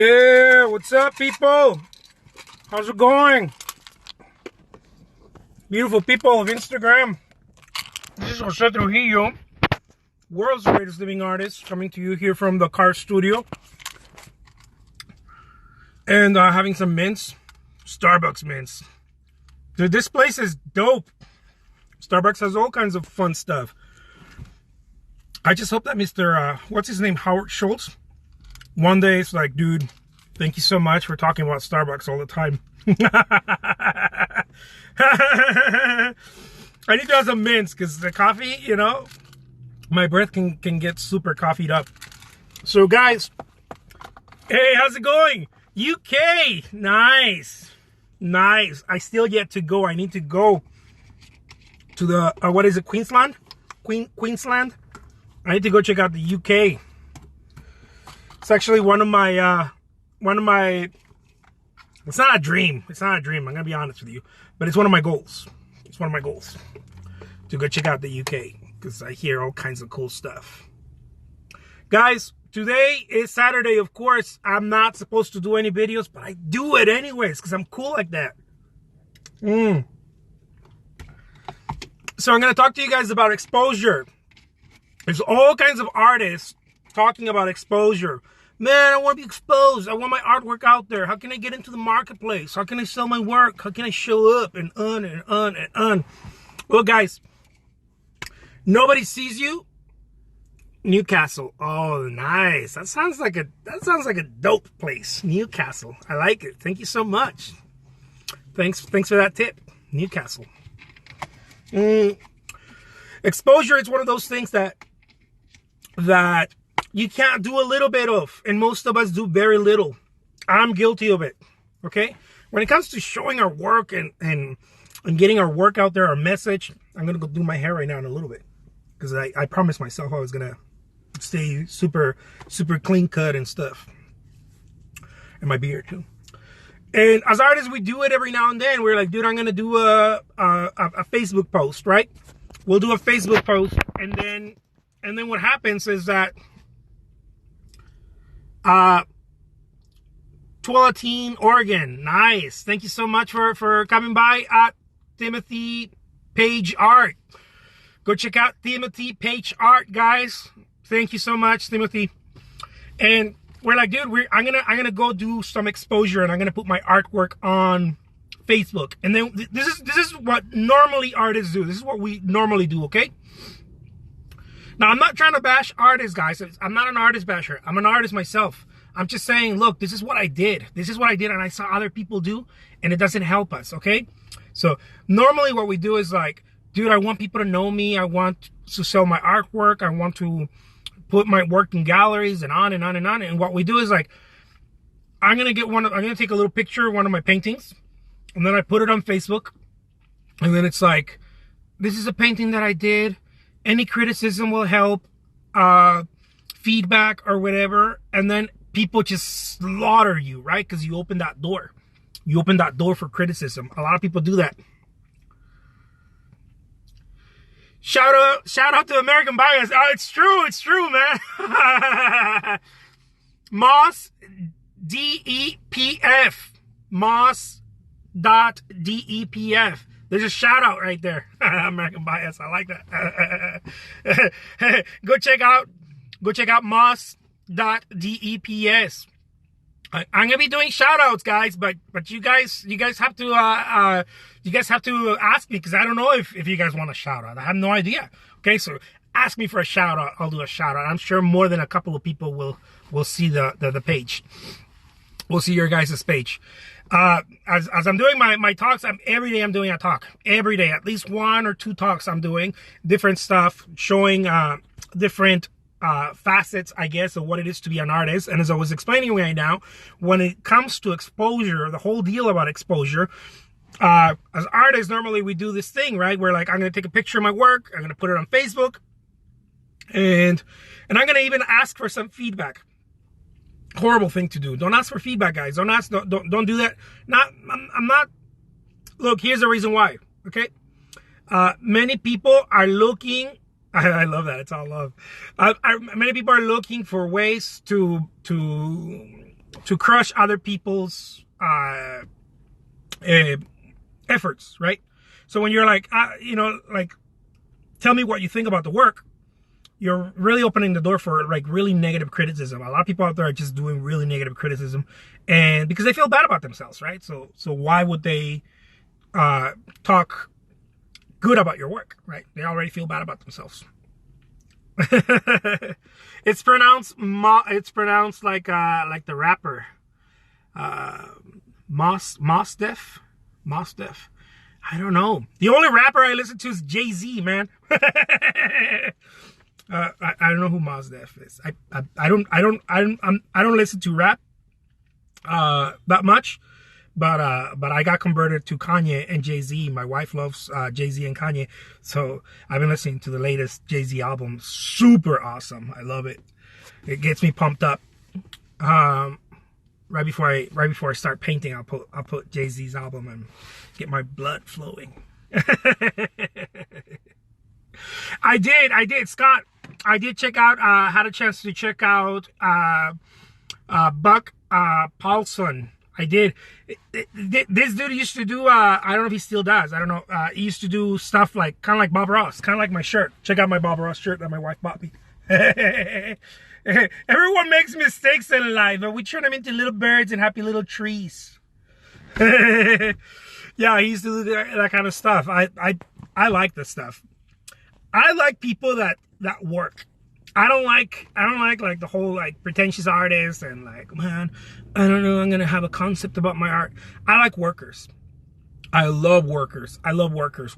Yeah, what's up, people? How's it going? Beautiful people of Instagram. This is Jose Trujillo, world's greatest living artist, coming to you here from the car studio. And having some mints. Starbucks mints. Dude, this place is dope. Starbucks has all kinds of fun stuff. I just hope that Mr. What's his name? Howard Schultz. One day it's like, dude, thank you so much for talking about Starbucks all the time. I need to have some mints because the coffee, you know, my breath can get super coffeeed up. So guys, hey, how's it going? UK, nice. I still yet to go. I need to go to the what is it, Queensland? Queensland. I need to go check out the UK. It's actually one of my it's not a dream. I'm gonna be honest with you, but it's one of my goals. It's one of my goals to go check out the UK because I hear all kinds of cool stuff. Guys, today is Saturday. Of course, I'm not supposed to do any videos, but I do it anyways because I'm cool like that. So I'm gonna talk to you guys about exposure. There's all kinds of artists talking about exposure. Man, I want to be exposed. I want my artwork out there. How can I get into the marketplace? How can I sell my work? How can I show up? And on. Well, guys, nobody sees you. Newcastle. Oh, nice. That sounds like a dope place. Newcastle. I like it. Thank you so much. Thanks for that tip. Newcastle. Exposure is one of those things that you can't do a little bit of, and most of us do very little. I'm guilty of it, okay? When it comes to showing our work and getting our work out there, our message, I'm going to go do my hair right now in a little bit because I promised myself I was going to stay super clean cut and stuff. And my beard, too. And as artists, we do it every now and then. We're like, dude, I'm going to do a Facebook post, right? We'll do a Facebook post, and then what happens is that Tualatin, Oregon. Nice. Thank you so much for coming by at Timothy Page Art. Go check out Timothy Page Art, guys. Thank you so much, Timothy. And we're like, dude, I'm gonna go do some exposure, and I'm gonna put my artwork on Facebook. And then this is what normally artists do. This is what we normally do, okay? Now, I'm not trying to bash artists, guys. I'm not an artist basher. I'm an artist myself. I'm just saying, look, this is what I did. This is what I did, and I saw other people do, and it doesn't help us, okay? So normally what we do is like, dude, I want people to know me. I want to sell my artwork. I want to put my work in galleries and on and on and on. And what we do is like, I'm going to take a little picture of one of my paintings, and then I put it on Facebook. And then it's like, this is a painting that I did. Any criticism will help, feedback or whatever. And then people just slaughter you, right? Because you open that door. You open that door for criticism. A lot of people do that. Shout out to American Bias. Oh, it's true, man. Moss, D-E-P-F. Moss.depf. There's a shout out right there. American Bias. I like that. Go check out moss.deps. I'm gonna be doing shout outs, guys, but you guys have to ask me because I don't know if you guys want a shout out. I have no idea. Okay, so ask me for a shout out. I'll do a shout out. I'm sure more than a couple of people will see the page. We'll see your guys' page. As I'm doing my talks, every day I'm doing a talk. Every day, at least 1 or 2 talks I'm doing. Different stuff, showing different facets, I guess, of what it is to be an artist. And as I was explaining right now, when it comes to exposure, the whole deal about exposure, as artists, normally we do this thing, right? We're like, I'm going to take a picture of my work. I'm going to put it on Facebook. And I'm going to even ask for some feedback. Horrible thing to do. Don't ask for feedback, guys. Don't do that. I'm not. Look, here's the reason why. Okay, many people are looking. I love that. It's all love. Many people are looking for ways to to crush other people's efforts, right? So when you're like, like, tell me what you think about the work, you're really opening the door for like really negative criticism. A lot of people out there are just doing really negative criticism, and because they feel bad about themselves, right? So why would they talk good about your work, right? They already feel bad about themselves. It's pronounced like the rapper Mos Def. I don't know. The only rapper I listen to is Jay-Z, man. I don't know who Mos Def is. I don't listen to rap that much, but I got converted to Kanye and Jay-Z. My wife loves Jay-Z and Kanye, so I've been listening to the latest Jay-Z album. Super awesome. I love it. It gets me pumped up. Right before I start painting, I'll put Jay-Z's album and get my blood flowing. I did, Scott. I did check out. Had a chance to check out Buck Paulson. I did. This dude used to do. I don't know if he still does. I don't know. He used to do stuff like kind of like Bob Ross, kind of like my shirt. Check out my Bob Ross shirt that my wife bought me. Everyone makes mistakes in life, but we turn them into little birds and happy little trees. Yeah, he used to do that kind of stuff. I like this stuff. I like people that work. I don't like the whole like pretentious artist and like, man, I don't know, I'm gonna have a concept about my art. I like workers. I love workers.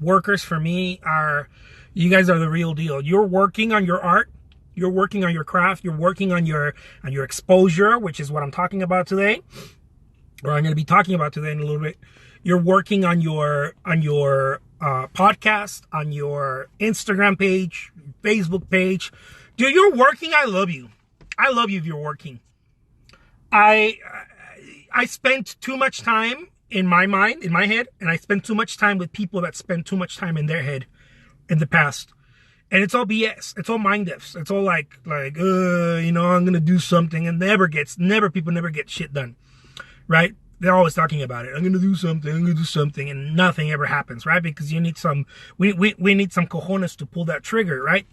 Workers for me you guys are the real deal. You're working on your art. You're working on your craft. You're working on your exposure, which is what I'm talking about today, or I'm going to be talking about today in a little bit. You're working on your podcast, on your Instagram page, Facebook page. Dude, you're working. I love you. I love you if you're working. I spent too much time in my mind, in my head, and I spent too much time with people that spend too much time in their head in the past. And it's all BS. It's all mind ifs. It's all like, I'm going to do something, and people never get shit done, right? They're always talking about it. I'm going to do something, and nothing ever happens, right? Because you need we need some cojones to pull that trigger, right?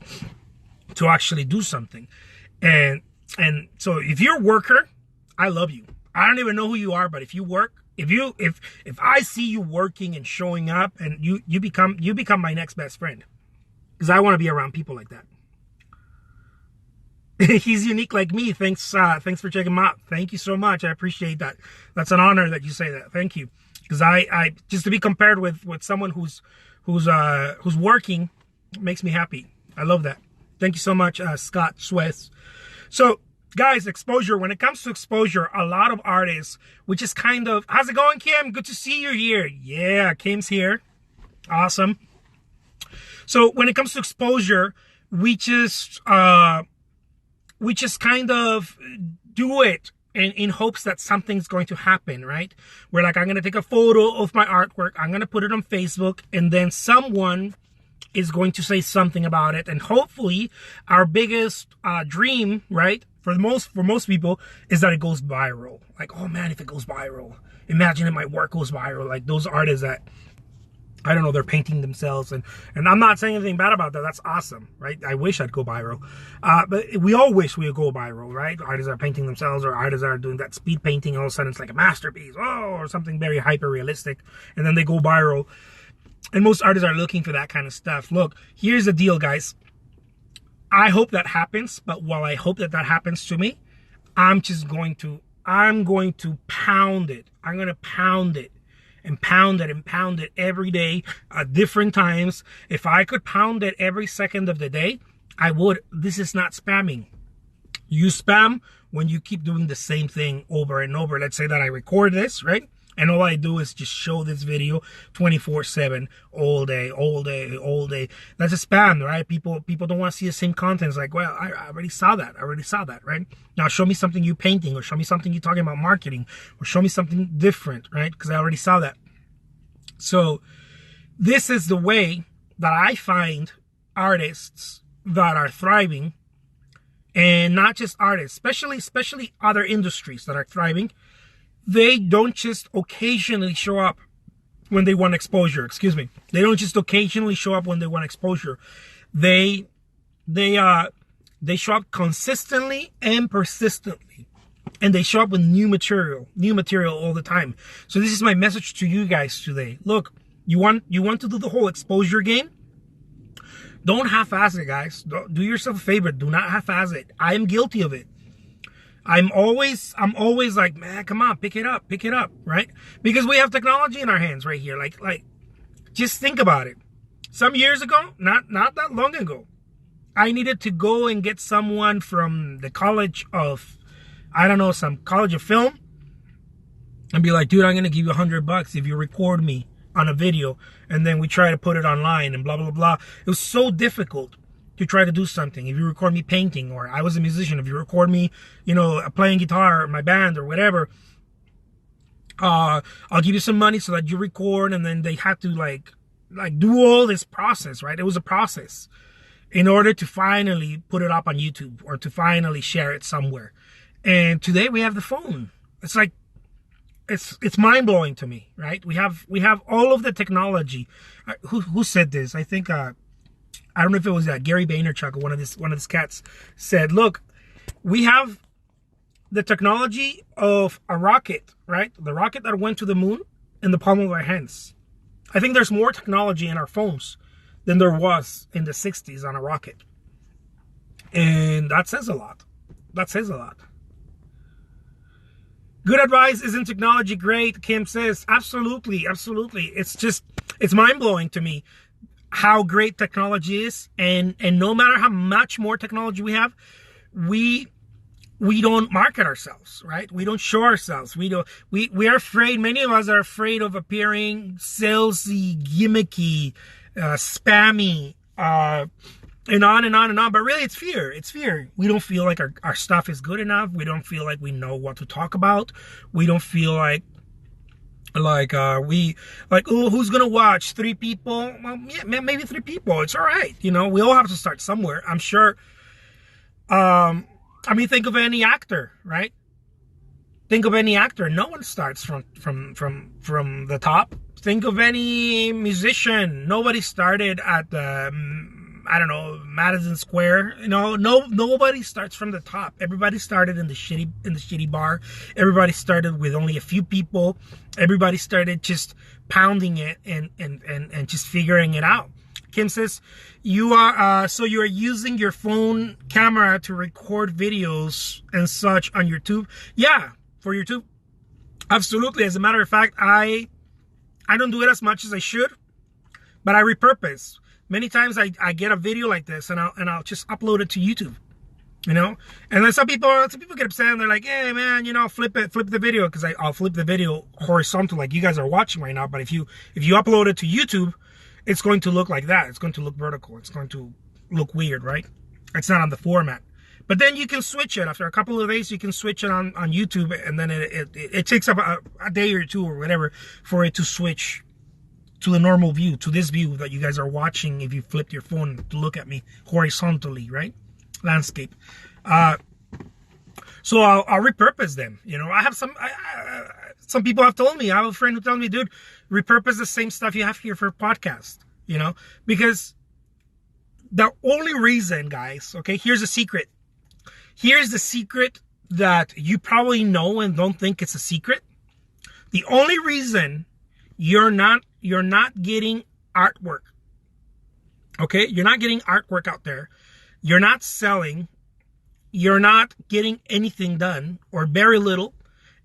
To actually do something. And so if you're a worker, I love you. I don't even know who you are, but if you work, if I see you working and showing up, and you become my next best friend. Because I want to be around people like that. He's unique like me. Thanks for checking him out. Thank you so much. I appreciate that. That's an honor that you say that. Thank you. Because I just to be compared with someone who's working makes me happy. I love that. Thank you so much, Scott Swiss. So, guys, exposure. When it comes to exposure, a lot of artists, which is kind of, how's it going, Kim? Good to see you here. Yeah, Kim's here. Awesome. So when it comes to exposure, we just kind of do it in hopes that something's going to happen, right? We're like, I'm going to take a photo of my artwork. I'm going to put it on Facebook, and then someone is going to say something about it. And hopefully our biggest dream, right, for most people is that it goes viral. Like, oh man, if it goes viral, imagine if my work goes viral. Like those artists that, I don't know, they're painting themselves, and I'm not saying anything bad about that. That's awesome, right? I wish I'd go viral, but we all wish we would go viral, right? Artists are painting themselves, or artists are doing that speed painting. All of a sudden, it's like a masterpiece, or something very hyper realistic, and then they go viral. And most artists are looking for that kind of stuff. Look, here's the deal, guys. I hope that happens, but while I hope that happens to me, I'm going to pound it. I'm going to pound it. And pound it every day at different times. If I could pound it every second of the day, I would. This is not spamming. You spam when you keep doing the same thing over and over. Let's say that I record this, right? And all I do is just show this video 24/7, all day. That's a spam, right? People don't want to see the same content. It's like, well, I already saw that, right? Now show me something you painting, or show me something you talking about marketing, or show me something different, right? Because I already saw that. So this is the way that I find artists that are thriving. And not just artists, especially other industries that are thriving. They don't just occasionally show up when they want exposure. Excuse me. They don't just occasionally show up when they want exposure. They show up consistently and persistently. And they show up with new material all the time. So this is my message to you guys today. Look, you want to do the whole exposure game? Don't half-ass it, guys. Do yourself a favor. Do not half-ass it. I am guilty of it. I'm always like, man, come on, pick it up, right? Because we have technology in our hands right here. Like, just think about it. Some years ago, not that long ago, I needed to go and get someone from the college of, I don't know, some college of film, and be like, dude, I'm gonna give you $100 if you record me on a video, and then we try to put it online and blah blah blah. It was so difficult to try to do something. If you record me painting, or I was a musician, if you record me, playing guitar, or my band, or whatever, I'll give you some money so that you record, and then they had to like do all this process, right? It was a process in order to finally put it up on YouTube or to finally share it somewhere. And today we have the phone. It's like, it's mind-blowing to me, right? We have all of the technology. Who said this? I think I don't know if it was Gary Vaynerchuk or one of his cats said, look, we have the technology of a rocket, right? The rocket that went to the moon in the palm of our hands. I think there's more technology in our phones than there was in the 60s on a rocket. And that says a lot. That says a lot. Good advice. Isn't technology great? Kim says, absolutely, absolutely. It's mind-blowing to me how great technology is. And no matter how much more technology we have, we don't market ourselves, right? We don't show ourselves. We are afraid. Many of us are afraid of appearing salesy, gimmicky, spammy, and on and on and on. But really, it's fear. It's fear. We don't feel like our stuff is good enough. We don't feel like we know what to talk about. We don't feel like oh, who's gonna watch? 3 people? Well, yeah, maybe 3 people. It's all right. We all have to start somewhere, I'm sure. Think of any actor, right? Think of any actor. No one starts from the top. Think of any musician. Nobody started at the, I don't know, Madison Square. Nobody starts from the top. Everybody started in the shitty bar. Everybody started with only a few people. Everybody started just pounding it and just figuring it out. Kim says, you are using your phone camera to record videos and such on YouTube? Yeah, for YouTube. Absolutely. As a matter of fact, I don't do it as much as I should, but I repurpose. Many times I get a video like this and I'll just upload it to YouTube, And then some people get upset and they're like, hey man, flip the video, because I'll flip the video horizontal like you guys are watching right now. But if you upload it to YouTube, it's going to look like that. It's going to look vertical. It's going to look weird, right? It's not on the format. But then you can switch it. After a couple of days, you can switch it on YouTube, and then it takes up a day or two or whatever for it to switch to the normal view, to this view that you guys are watching if you flipped your phone to look at me horizontally, right? Landscape. So I'll repurpose them. I have some people have told me. I have a friend who told me, dude, repurpose the same stuff you have here for a podcast. Because the only reason, guys, okay, here's a secret. Here's the secret that you probably know and don't think it's a secret. The only reason you're not getting artwork, okay? You're not getting artwork out there. You're not selling. You're not getting anything done, or very little.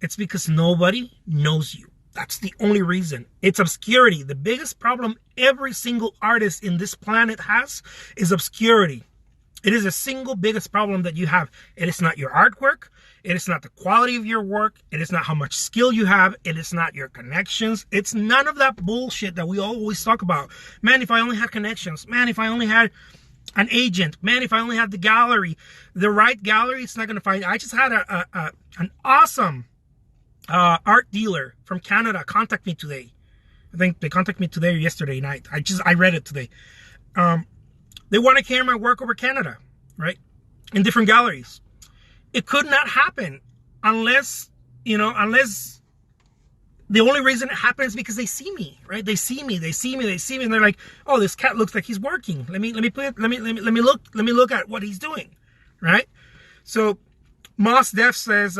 It's because nobody knows you. That's the only reason. It's obscurity. The biggest problem every single artist in this planet has is obscurity. It is the single biggest problem that you have. It is not your artwork. It is not the quality of your work. It is not how much skill you have. It is not your connections. It's none of that bullshit that we always talk about. Man, if I only had connections. Man, if I only had an agent. Man, if I only had the right gallery, it's not going to find. I just had an awesome art dealer from Canada contact me today. I think they contacted me today or yesterday night. I read it today. They want to carry my work over Canada, right? in different galleries. It could not happen unless, unless the only reason it happens is because they see me, right? They see me, and they're like, "Oh, this cat looks like he's working. Let me look at what he's doing," right? So, Moss Def says,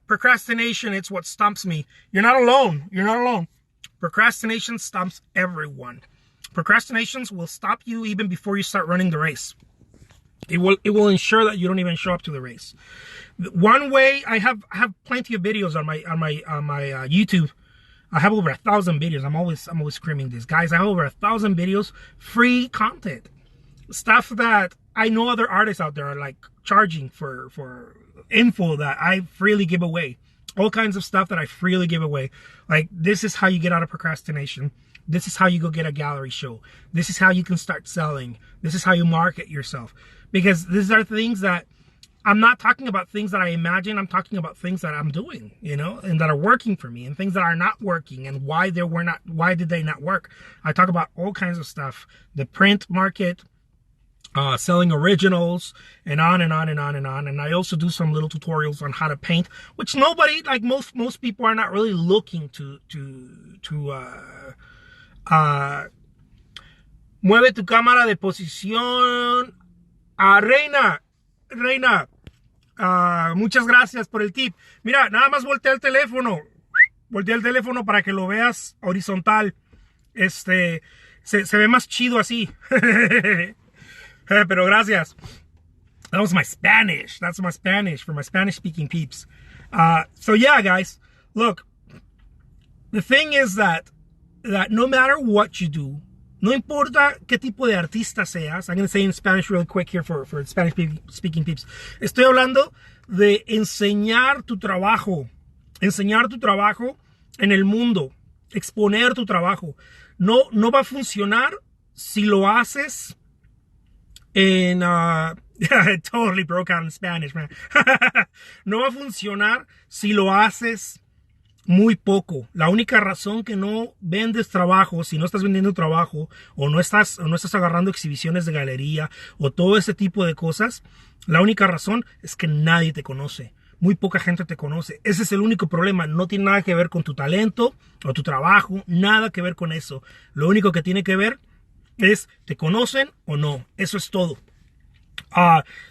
"Procrastination, it's what stumps me." You're not alone. You're not alone. Procrastination stumps everyone. Procrastinations will stop you even before you start running the race. It will ensure that you don't even show up to the race. One way, I have plenty of videos on my YouTube. I have over 1,000 videos. I'm always screaming this, guys. I have over 1,000 videos, free content, stuff that I know other artists out there are like charging for info that I freely give away. All kinds of stuff that I freely give away. Like, this is how you get out of procrastination. This is how you go get a gallery show. This is how you can start selling. This is how you market yourself. Because these are things that I'm not talking about things that I imagine. I'm talking about things that I'm doing, and that are working for me, and things that are not working, and why did they not work? I talk about all kinds of stuff. The print market, selling originals, and on and on and on and on. And I also do some little tutorials on how to paint, which nobody, like most people, are not really looking to mueve tu cámara de posición. Reina, muchas gracias por el tip. Mira, nada más voltea el teléfono. Voltea el teléfono para que lo veas horizontal. Se ve más chido así. Pero gracias. That was my Spanish. That's my Spanish for my Spanish-speaking peeps. So yeah, guys, look. The thing is that no matter what you do, no importa qué tipo de artista seas. I'm going to say in Spanish really quick here for Spanish-speaking peeps. Estoy hablando de enseñar tu trabajo. Enseñar tu trabajo en el mundo. Exponer tu trabajo. No va a funcionar si lo haces en... I totally broke out in Spanish, man. No va a funcionar si lo haces muy poco. La única razón que no vendes trabajo, si no estás vendiendo trabajo, o no estás agarrando exhibiciones de galería, o todo ese tipo de cosas, la única razón es que nadie te conoce. Muy poca gente te conoce. Ese es el único problema. No tiene nada que ver con tu talento o tu trabajo. Nada que ver con eso. Lo único que tiene que ver es, ¿te conocen o no? Eso es todo.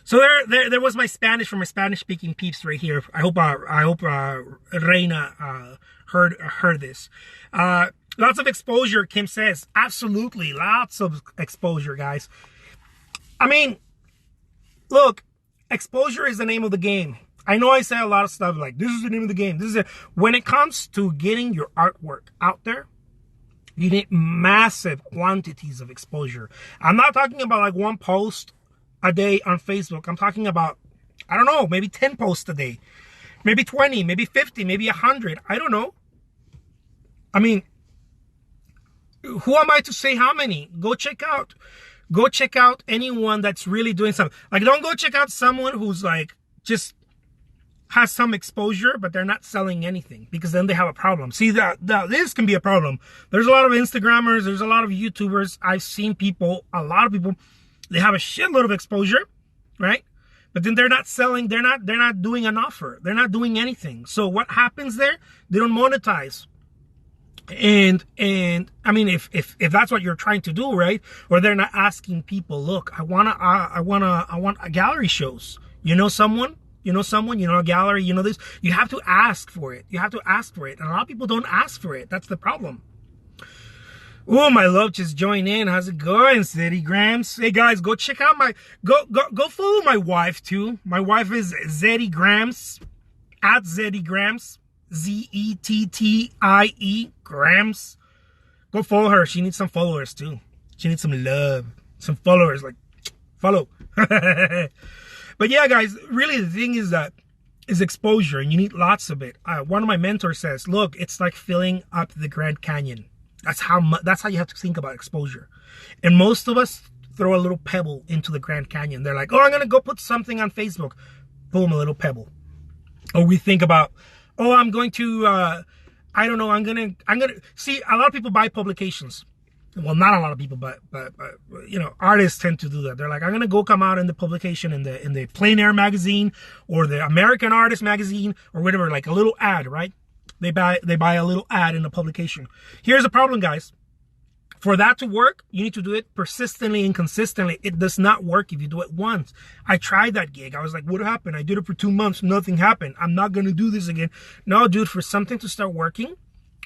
So there was my Spanish for my Spanish-speaking peeps right here. I hope Reina heard this. Lots of exposure, Kim says. Absolutely, lots of exposure, guys. I mean, look, exposure is the name of the game. I know I say a lot of stuff like, this is the name of the game. When it comes to getting your artwork out there, you need massive quantities of exposure. I'm not talking about like one post a day on Facebook. I'm talking about, I don't know, maybe 10 posts a day, maybe 20, maybe 50, maybe 100. I don't know. I mean, who am I to say how many? Go check out anyone that's really doing something. Like, don't go check out someone who's like just has some exposure, but they're not selling anything, because then they have a problem. See, this can be a problem. There's a lot of Instagrammers, there's a lot of YouTubers. I've seen a lot of people, they have a shitload of exposure, right? But then they're not selling, they're not doing an offer. They're not doing anything. So what happens there? They don't monetize. And I mean, if that's what you're trying to do, right? Or they're not asking people, look, I want a gallery shows. You know someone, a gallery, this. You have to ask for it. And a lot of people don't ask for it. That's the problem. Oh, my love just joined in. How's it going, City Grams? Hey guys, go check out go follow my wife too. My wife is Zeddy Grams, at Zeddy Grams,Zettie Grams. Go follow her. She needs some followers too. She needs some love, some followers. Like, follow. But yeah, guys, really the thing is exposure, and you need lots of it. One of my mentors says, look, it's like filling up the Grand Canyon. That's how you have to think about exposure. And most of us throw a little pebble into the Grand Canyon. They're like, oh, I'm going to go put something on Facebook. Boom, a little pebble. Or we think about, oh, I'm going to, I don't know, I'm going to, see, a lot of people buy publications. well, not a lot of people, but you know, artists tend to do that. They're like, I'm gonna go come out in the publication in the Plein Air magazine or the American Artist magazine or whatever, like a little ad, right? They buy a little ad in the publication. Here's the problem, guys. For that to work, you need to do it persistently and consistently. It does not work if you do it once. I tried that gig. I was like, what happened? I did it for 2 months. Nothing happened. I'm not going to do this again. No, dude, for something to start working,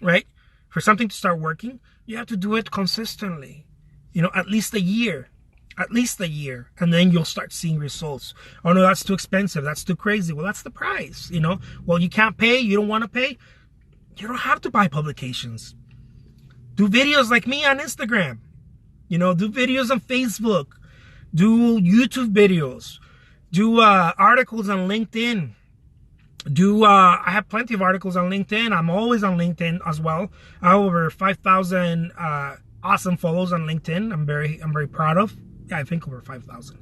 right? For something to start working, you have to do it consistently. You know, at least a year. At least a year. And then you'll start seeing results. Oh, no, that's too expensive. That's too crazy. Well, that's the price, you know? Well, you can't pay. You don't want to pay. You don't have to buy publications. Do videos like me on Instagram. You know, do videos on Facebook. Do YouTube videos. Do articles on LinkedIn. I have plenty of articles on LinkedIn. I'm always on LinkedIn as well. I have over 5,000 awesome follows on LinkedIn. I'm very proud of. Yeah, I think over 5,000.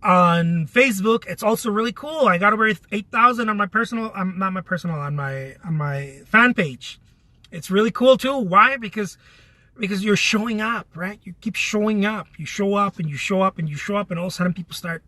On Facebook, it's also really cool. I got over 8,000 on my personal, on my fan page. It's really cool too. Why? Because you're showing up, right? You keep showing up. You show up and you show up and you show up, and all of a sudden people start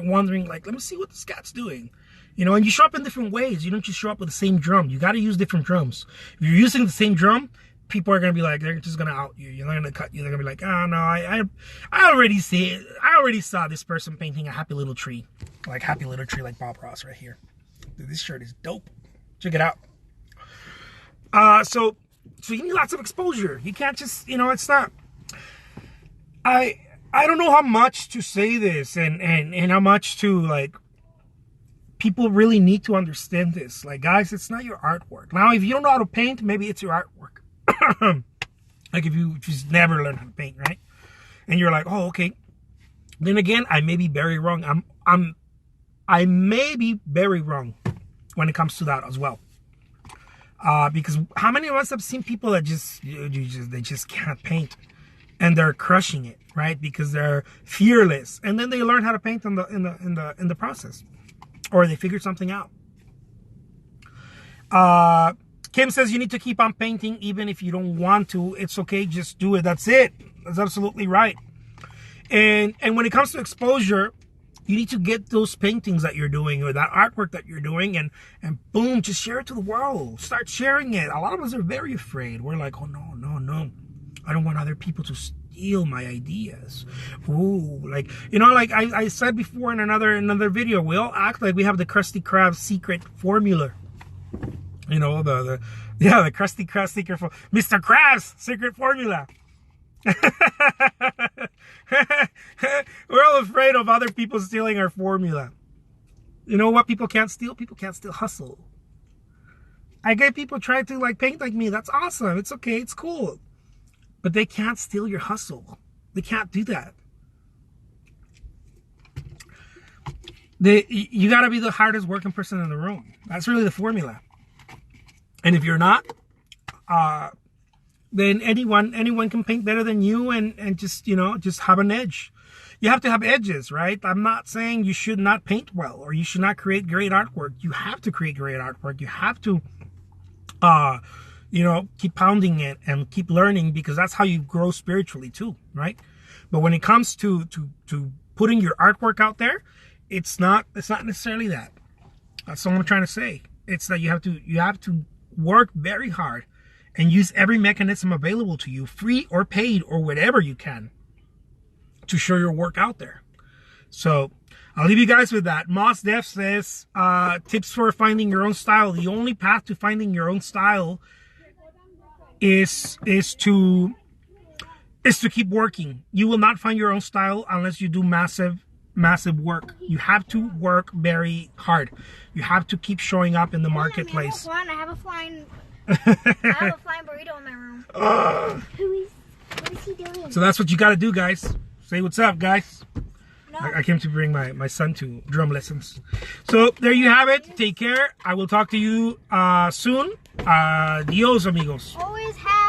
wondering, like, let me see what this guy's doing. You know, and you show up in different ways. You don't just show up with the same drum. You got to use different drums. If you're using the same drum, people are gonna be like, they're just gonna out you. You're not gonna cut you. They're gonna be like, oh no, I already see it. I already saw this person painting a happy little tree like Bob Ross right here. Dude, this shirt is dope. Check it out. So you need lots of exposure. You can't just, you know, it's not. I don't know how much to say this and how much to, like, people really need to understand this. Like, guys, it's not your artwork. Now, if you don't know how to paint, maybe it's your artwork. Like if you just never learn how to paint, right? And you're like, oh, okay. Then again, I may be very wrong. I may be very wrong when it comes to that as well. Because how many of us have seen people that they just can't paint, and they're crushing it, right? Because they're fearless, and then they learn how to paint in the process, or they figure something out. Kim says you need to keep on painting even if you don't want to. It's okay, just do it. That's it. That's absolutely right. And when it comes to exposure, you need to get those paintings that you're doing or that artwork that you're doing and boom, just share it to the world. Start sharing it. A lot of us are very afraid. We're like, oh, no. I don't want other people to steal my ideas. Ooh, like, you know, like I said before in another video, we all act like we have the Krusty Krab secret formula. You know, the Krusty Krab secret for Mr. Krabs secret formula. We're all afraid of other people stealing our formula. You know what people can't steal? People can't steal hustle. I get people trying to like paint like me. That's awesome. It's okay. It's cool. But they can't steal your hustle. They can't do that. You got to be the hardest working person in the room. That's really the formula. And if you're not, then anyone can paint better than you and just, you know, just have an edge. You have to have edges, right? I'm not saying you should not paint well or you should not create great artwork. You have to create great artwork. You have to, you know, keep pounding it and keep learning, because that's how you grow spiritually too, right? But when it comes to putting your artwork out there, it's not necessarily that. That's what I'm trying to say. It's that you have to work very hard and use every mechanism available to you, free or paid or whatever you can, to show your work out there. So I'll leave you guys with that. Moss Def says, tips for finding your own style. The only path to finding your own style is to keep working. You will not find your own style unless you do massive work. You have to work very hard. You have to keep showing up in the marketplace. I have a flying burrito in my room. What is he doing? So that's what you got to do, guys. Say what's up, guys. No. I came to bring my son to drum lessons. So there you have it. Take care. I will talk to you soon. Adios, amigos. Always have